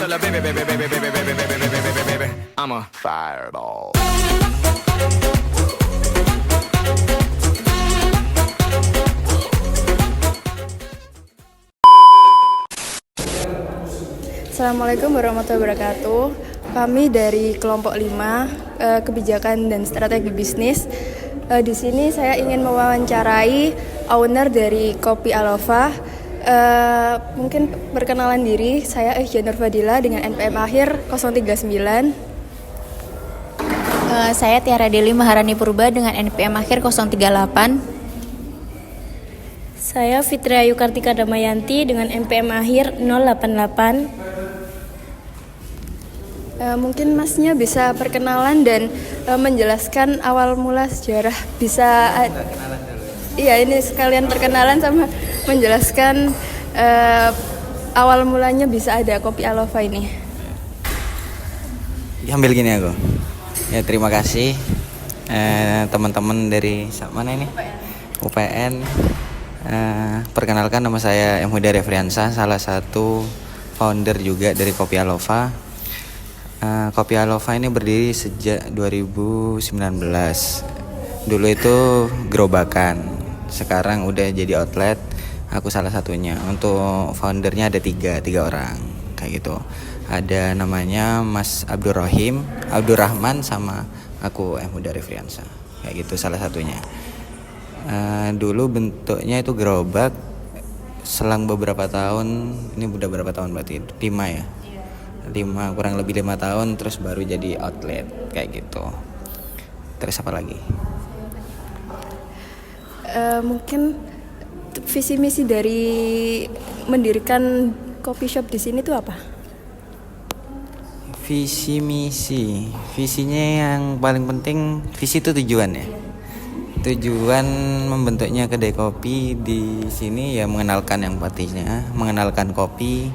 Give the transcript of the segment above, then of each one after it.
tell her, baby, baby, baby, baby, baby, baby, baby, baby, baby, baby, I'm a fireball. Assalamualaikum warahmatullahi wabarakatuh. Kami dari kelompok 5 kebijakan dan strategi bisnis. Di sini saya ingin mewawancarai owner dari Kopi Alova. Mungkin perkenalan diri, saya Nur Fadila dengan NPM akhir 039. Saya Tiara Deli Maharani Purba dengan NPM akhir 038. Saya Fitri Ayu Kartika Damayanti dengan NPM akhir 088. Mungkin masnya bisa perkenalan dan menjelaskan awal mula sejarah bisa. Iya, ini sekalian perkenalan sama menjelaskan awal mulanya bisa ada Kopi Alova ini. Ambil gini aku. Ya, terima kasih teman-teman dari mana ini? UPN. Perkenalkan, nama saya M. Huda Refriansa, salah satu founder juga dari Kopi Alova. Kopi Alova ini berdiri sejak 2019. Dulu itu gerobakan, sekarang udah jadi outlet. Aku salah satunya. Untuk foundernya ada tiga orang kayak gitu. Ada namanya Mas Abdurrahman sama aku M. Huda Refriansa kayak gitu, salah satunya. Dulu bentuknya itu gerobak, selang beberapa tahun, ini udah berapa tahun berarti? 5 ya? 5, kurang lebih 5 tahun, terus baru jadi outlet kayak gitu. Terus apa lagi? Mungkin visi misi dari mendirikan coffee shop di sini tuh apa? Visi misi, visinya yang paling penting, visi itu tujuan ya. Tujuan membentuknya kedai kopi di sini ya mengenalkan yang pastinya, mengenalkan kopi.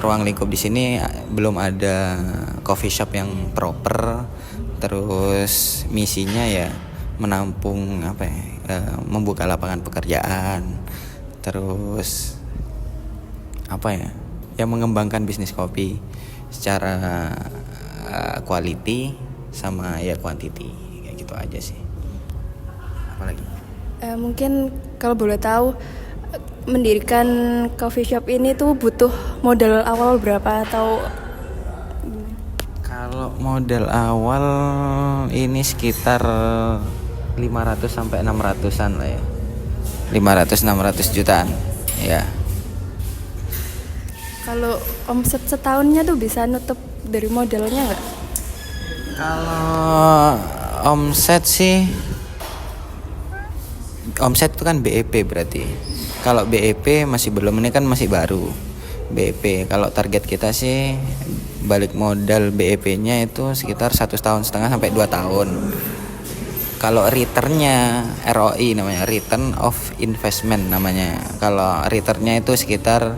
Ruang lingkup di sini belum ada coffee shop yang proper. Terus misinya ya menampung membuka lapangan pekerjaan. Terus ya mengembangkan bisnis kopi secara quality sama ya quantity, kayak gitu aja sih. Apalagi? Mungkin kalau boleh tahu, mendirikan coffee shop ini tuh butuh modal awal berapa atau? Kalau modal awal ini sekitar 500 sampai 600-an lah ya. 500-600 jutaan ya. Kalau omset setahunnya tuh bisa nutup dari modalnya nggak? Kalau omset sih, omset itu kan BEP berarti. Kalau BEP masih belum, ini kan masih baru BEP. Kalau target kita sih balik modal BEP-nya itu sekitar 1,5 tahun sampai 2 tahun. Kalau returnnya ROI namanya, return of investment namanya. Kalau returnnya itu sekitar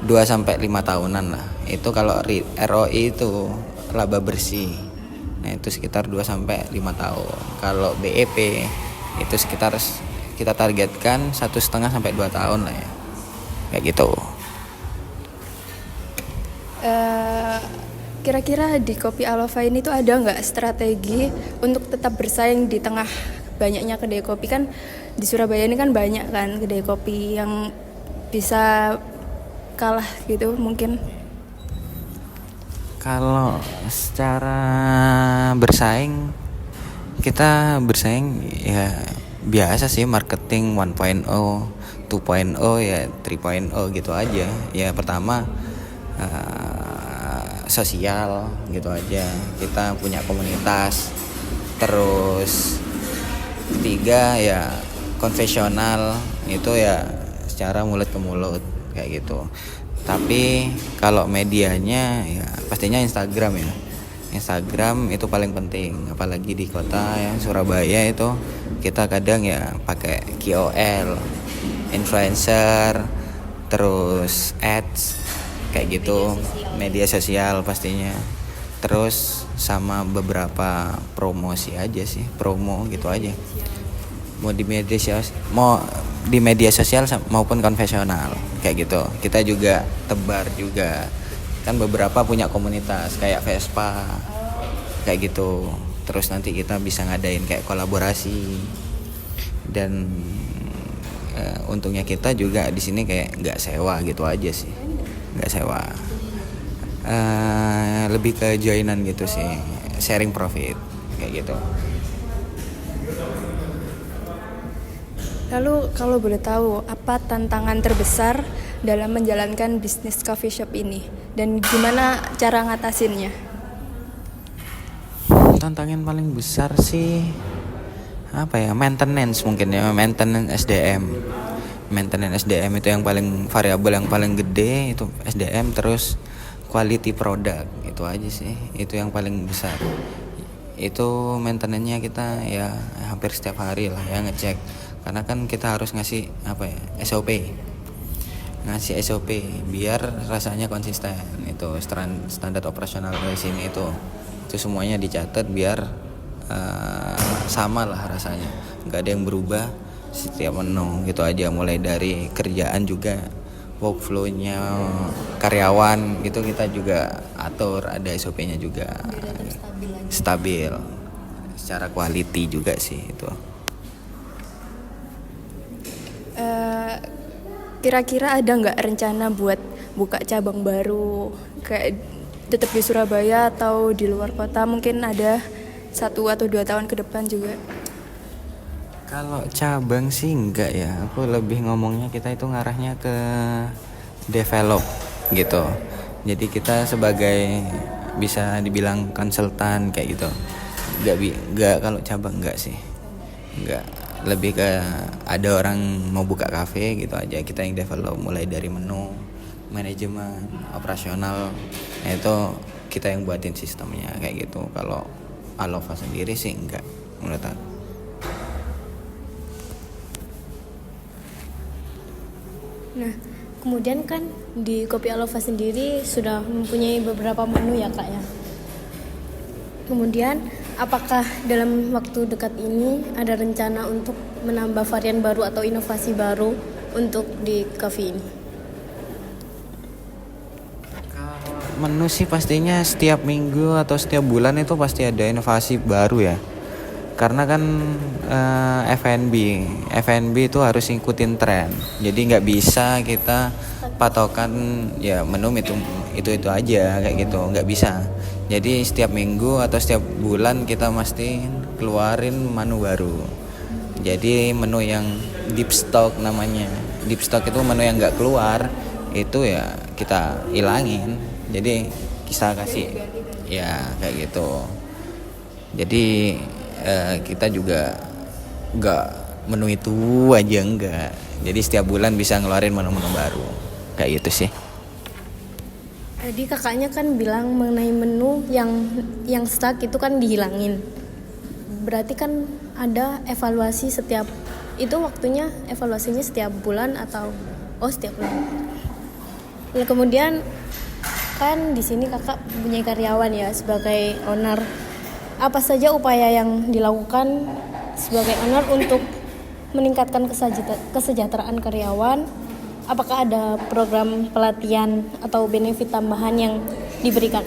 2 sampai 5 tahunan lah. Itu kalau ROI itu laba bersih. Nah, itu sekitar 2 sampai 5 tahun. Kalau BEP itu sekitar kita targetkan 1,5 sampai 2 tahun lah ya, kayak gitu. Kira-kira di Kopi Alova ini tuh ada nggak strategi untuk tetap bersaing di tengah banyaknya kedai kopi? Kan di Surabaya ini kan banyak kan kedai kopi yang bisa kalah gitu mungkin. Kalau secara bersaing, kita bersaing ya biasa sih, marketing 1.0, 2.0 ya 3.0 gitu aja. Ya pertama sosial gitu aja, kita punya komunitas. Terus ketiga ya konvensional, itu ya secara mulut ke mulut kayak gitu. Tapi kalau medianya ya pastinya Instagram ya. Instagram itu paling penting, apalagi di kota ya Surabaya itu kita kadang ya pakai KOL, influencer, terus ads kayak gitu, media sosial pastinya. Terus sama beberapa promosi aja sih, promo gitu aja. Mau di media sosial maupun konvensional kayak gitu. Kita juga tebar juga Kan beberapa punya komunitas kayak Vespa kayak gitu. Terus nanti kita bisa ngadain kayak kolaborasi. Dan untungnya kita juga di sini kayak nggak sewa gitu aja sih, nggak sewa. Lebih ke joinan gitu sih, sharing profit kayak gitu. Lalu kalau boleh tahu, apa tantangan terbesar dalam menjalankan bisnis coffee shop ini? Dan gimana cara ngatasinnya? Tantangan paling besar sih apa ya, maintenance mungkin ya, maintenance SDM. Maintenance SDM itu yang paling variabel, yang paling gede itu SDM. Terus quality product, itu aja sih, itu yang paling besar. Itu maintenance-nya kita ya hampir setiap hari lah ya, ngecek. Karena kan kita harus ngasih apa ya, SOP, ngasih SOP biar rasanya konsisten. Itu standar operasional dari sini itu semuanya dicatat biar sama lah rasanya, nggak ada yang berubah setiap menu gitu aja. Mulai dari kerjaan juga, workflow-nya karyawan gitu kita juga atur, ada SOP-nya juga, stabil secara quality juga sih itu. Kira-kira ada nggak rencana buat buka cabang baru kayak tetap di Surabaya atau di luar kota? Mungkin ada 1 atau 2 tahun ke depan juga. Kalau cabang sih enggak ya, aku lebih ngomongnya kita itu ngarahnya ke develop gitu. Jadi kita sebagai bisa dibilang konsultan kayak gitu. Enggak kalau cabang enggak sih. Enggak, lebih ke ada orang mau buka kafe gitu aja, kita yang develop mulai dari menu, manajemen, operasional. Itu kita yang buatin sistemnya kayak gitu. Kalau Alova sendiri sih enggak menurut aku. Nah, kemudian kan di Kopi Alova sendiri sudah mempunyai beberapa menu ya Kak ya. Kemudian apakah dalam waktu dekat ini ada rencana untuk menambah varian baru atau inovasi baru untuk di coffee ini? Menu sih pastinya setiap minggu atau setiap bulan itu pasti ada inovasi baru ya. Karena kan F&B itu harus ngikutin tren. Jadi nggak bisa kita patokan ya menu itu aja kayak gitu, nggak bisa. Jadi setiap minggu atau setiap bulan kita mesti keluarin menu baru. Jadi menu yang deep stock namanya. Deep stock itu menu yang nggak keluar, itu ya kita ilangin. Jadi kita kasih ya kayak gitu. Jadi kita juga nggak menu itu aja enggak. Jadi setiap bulan bisa ngeluarin menu-menu baru kayak gitu sih. Tadi kakaknya kan bilang mengenai menu yang stuck itu kan dihilangin. Berarti kan ada evaluasi setiap itu, waktunya evaluasinya setiap bulan atau setiap bulan. Lalu kemudian kan di sini kakak punya karyawan ya sebagai owner. Apa saja upaya yang dilakukan sebagai owner untuk meningkatkan kesejahteraan karyawan? Apakah ada program pelatihan atau benefit tambahan yang diberikan?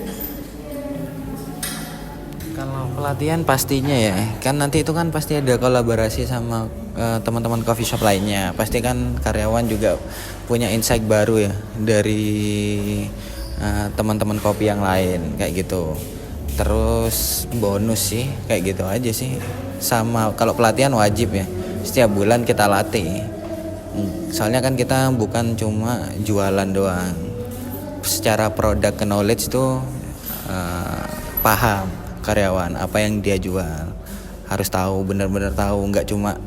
Kalau pelatihan pastinya ya, kan nanti itu kan pasti ada kolaborasi sama teman-teman coffee shop lainnya. Pasti kan karyawan juga punya insight baru ya dari teman-teman kopi yang lain kayak gitu. Terus bonus sih kayak gitu aja sih. Sama kalau pelatihan wajib ya, setiap bulan kita latih. Soalnya kan kita bukan cuma jualan doang. Secara produk knowledge tuh paham karyawan apa yang dia jual. Harus tahu, benar-benar tahu, nggak cuma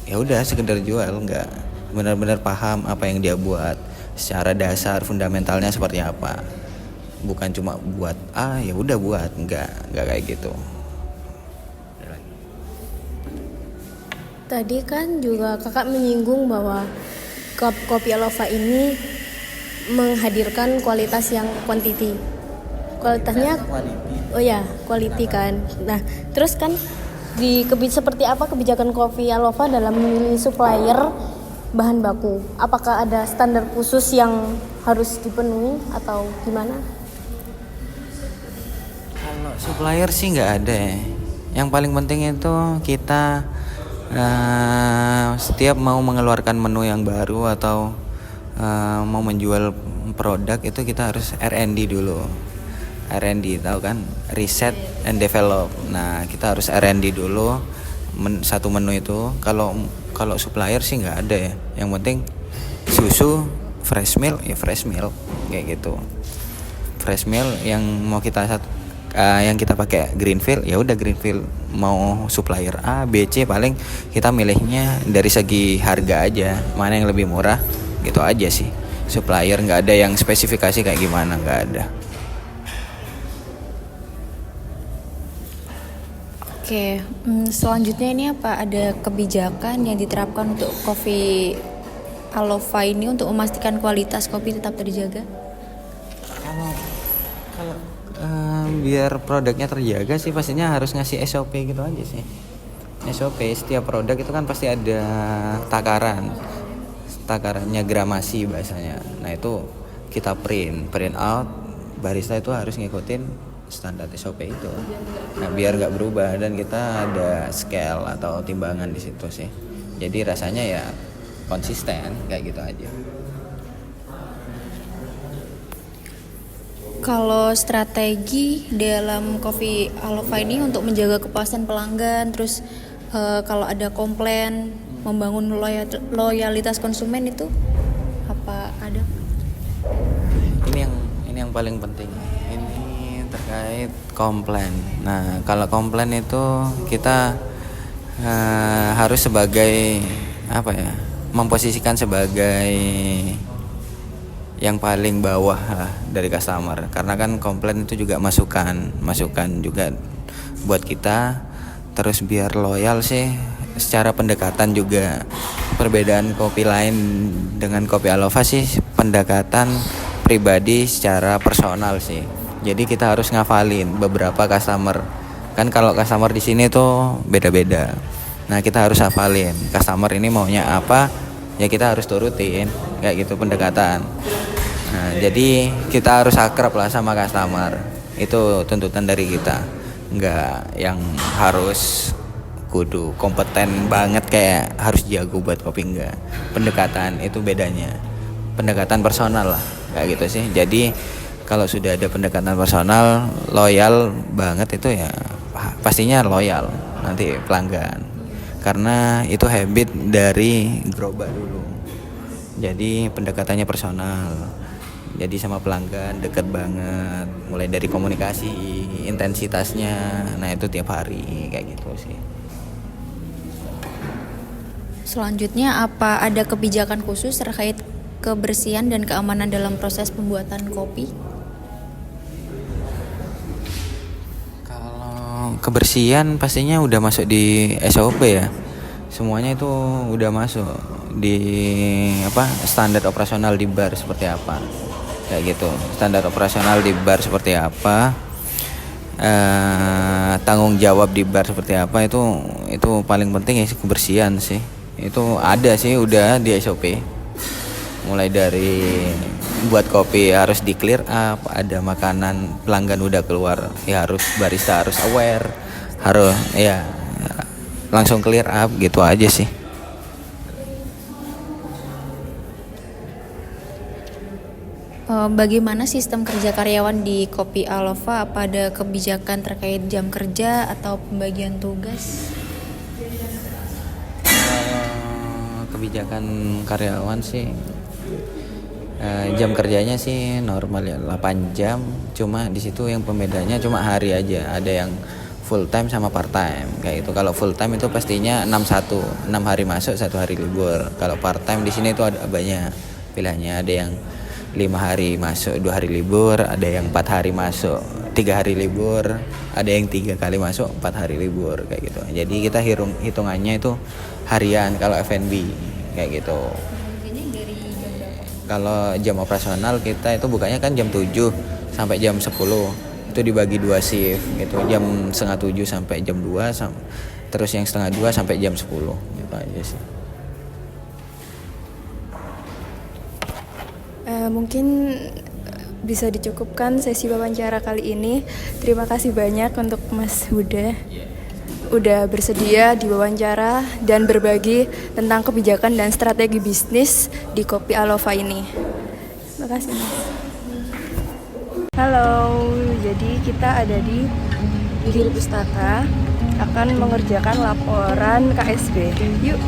ya udah sekedar jual, nggak. Benar-benar paham apa yang dia buat. Secara dasar fundamentalnya seperti apa. Bukan cuma buat ya udah buat, nggak kayak gitu. Tadi kan juga kakak menyinggung bahwa Kopi Alova ini menghadirkan kualitas yang quantity. Kualitasnya quality kan. Nah, terus kan seperti apa kebijakan Kopi Alova dalam memilih supplier bahan baku? Apakah ada standar khusus yang harus dipenuhi atau gimana? Kalau supplier sih nggak ada ya. Yang paling penting itu kita setiap mau mengeluarkan menu yang baru atau mau menjual produk itu kita harus R&D dulu. R&D tahu kan, research and develop. Nah kita harus R&D dulu satu menu itu. Kalau supplier sih nggak ada ya. Yang penting susu fresh milk ya fresh milk kayak gitu. Fresh milk yang mau yang kita pakai Greenfield ya udah Greenfield. Mau supplier A, B, C paling kita milihnya dari segi harga aja, mana yang lebih murah gitu aja sih. Supplier nggak ada yang spesifikasi kayak gimana, nggak ada. Oke, selanjutnya ini apa? Ada kebijakan yang diterapkan untuk kopi Alova ini untuk memastikan kualitas kopi tetap terjaga? Kalau biar produknya terjaga sih pastinya harus ngasih SOP gitu aja sih. SOP setiap produk itu kan pasti ada takarannya gramasi bahasanya. Nah itu kita print out, barista itu harus ngikutin standar SOP itu. Nah biar nggak berubah dan kita ada scale atau timbangan di situ sih. Jadi rasanya ya konsisten kayak gitu aja. Kalau strategi dalam kopi Alova ini untuk menjaga kepuasan pelanggan, terus kalau ada komplain, membangun loyalitas konsumen itu apa ada? Ini yang paling penting. Ini terkait komplain. Nah, kalau komplain itu kita harus sebagai apa ya? Memposisikan sebagai yang paling bawah lah dari customer. Karena kan komplain itu juga masukan juga buat kita. Terus biar loyal sih secara pendekatan juga perbedaan kopi lain dengan kopi Alova sih pendekatan pribadi secara personal sih. Jadi kita harus ngafalin beberapa customer. Kan kalau customer di sini tuh beda-beda. Nah, kita harus hafalin customer ini maunya apa, ya kita harus turutin kayak gitu pendekatan. Nah, jadi kita harus akrab lah sama customer. Itu tuntutan dari kita. Enggak yang harus kudu kompeten banget kayak harus jago buat kopi, enggak. Pendekatan itu bedanya. Pendekatan personal lah kayak gitu sih. Jadi kalau sudah ada pendekatan personal, loyal banget itu ya pastinya loyal nanti pelanggan. Karena itu habit dari gerobak dulu. Jadi pendekatannya personal. Jadi sama pelanggan deket banget. Mulai dari komunikasi, intensitasnya, nah itu tiap hari kayak gitu sih. Selanjutnya apa ada kebijakan khusus terkait kebersihan dan keamanan dalam proses pembuatan kopi? Kalau kebersihan pastinya udah masuk di SOP ya. Semuanya itu udah masuk di standar operasional di bar seperti apa. Kayak gitu. Standar operasional di bar seperti apa. Tanggung jawab di bar seperti apa itu paling penting ya kebersihan sih. Itu ada sih udah di SOP. Mulai dari buat kopi harus di clear up, ada makanan pelanggan udah keluar ya harus barista harus aware, harus ya langsung clear up gitu aja sih. Bagaimana sistem kerja karyawan di Kopi Alova? Apa ada kebijakan terkait jam kerja atau pembagian tugas? Kebijakan karyawan sih jam kerjanya sih normal ya 8 jam, cuma di situ yang pembedanya cuma hari aja, ada yang full time sama part time kayak itu. Kalau full time itu pastinya 6 hari masuk 1 hari libur. Kalau part time di sini itu ada banyak pilihannya, ada yang 5 hari masuk 2 hari libur, ada yang 4 hari masuk 3 hari libur, ada yang 3 kali masuk 4 hari libur kayak gitu. Jadi kita hitungannya itu harian kalau F&B kayak gitu. Kalau jam operasional kita itu bukanya kan jam 7 sampai jam 10. Itu dibagi 2 shift gitu. Jam setengah 7 sampai jam 2 terus yang setengah 2 sampai jam 10 gitu aja sih. Mungkin bisa dicukupkan sesi wawancara kali ini. Terima kasih banyak untuk Mas Huda udah bersedia diwawancara dan berbagi tentang kebijakan dan strategi bisnis di Kopi Alova ini. Terima kasih, Mas. Halo, jadi kita ada di Giri Pustaka akan mengerjakan laporan KSB. Yuk.